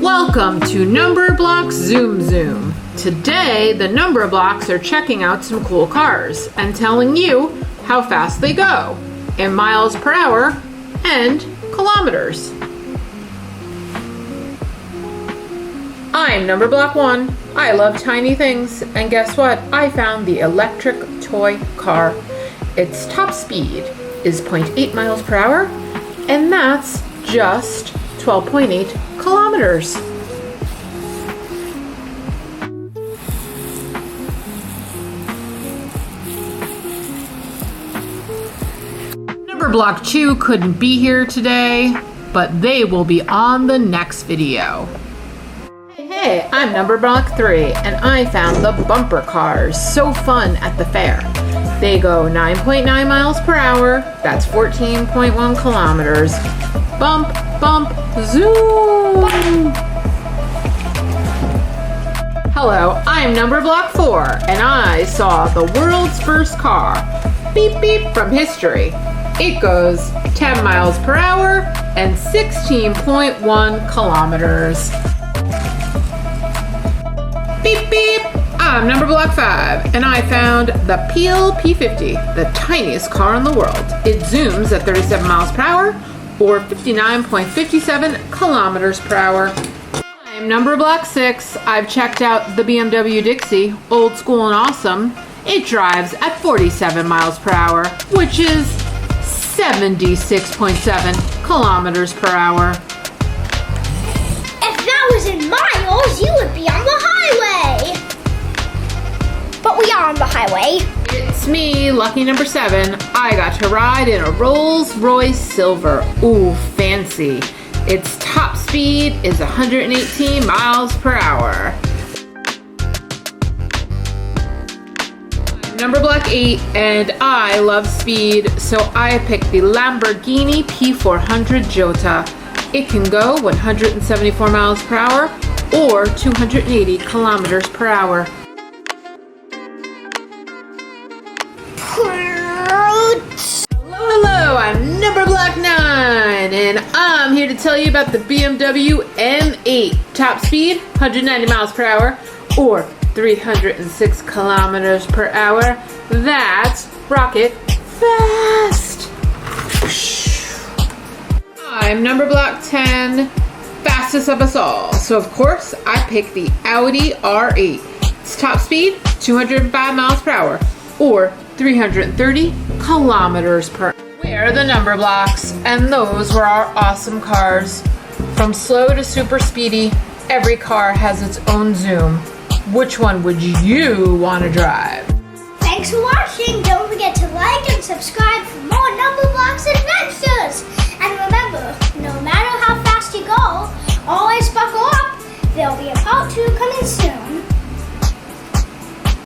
Welcome to Numberblocks Zoom Zoom. Today, the Numberblocks are checking out some cool cars and telling you how fast they go in miles per hour and kilometers. I'm Numberblock 1. I love tiny things, and guess what? I found the electric toy car. Its top speed is 0.8 miles per hour, and that's just 12.8 kilometers. Numberblock 2 couldn't be here today, but they will be on the next video. Hey, I'm Numberblock 3, and I found the bumper cars. So fun at the fair. They go 9.9 miles per hour, that's 14.1 kilometers. Bump, bump, zoom! Hello, I'm Numberblock 4, and I saw the world's first car. Beep beep from history. It goes 10 miles per hour and 16.1 kilometers. Beep beep! I'm Numberblock 5, and I found the Peel P50, the tiniest car in the world. It zooms at 37 miles per hour or 59.57 kilometers per hour. I'm Numberblock 6. I've checked out the BMW Dixie, old school and awesome. It drives at 47 miles per hour, which is 76.7 kilometers per hour. If that was in miles, you would be on the highway. But we are on the highway. It's me, lucky number 7. I got to ride in a Rolls-Royce Silver. Ooh, fancy. Its top speed is 118 miles per hour. I'm Numberblock 8, and I love speed, so I picked the Lamborghini P400 Jota. It can go 174 miles per hour or 280 kilometers per hour. Hello, I'm Numberblock 9, and I'm here to tell you about the BMW M8. Top speed, 190 miles per hour or 306 kilometers per hour. That's rocket fast. I'm Numberblock 10, fastest of us all. So of course, I picked the Audi R8. Its top speed, 205 miles per hour or 330 kilometers per hour. We're the Numberblocks, and those were our awesome cars. From slow to super speedy, every car has its own zoom. Which one would you want to drive? Thanks for watching. Don't forget to like and subscribe for more Numberblocks adventures. And remember, no matter how fast you go, always buckle up. There'll be a part 2 coming soon.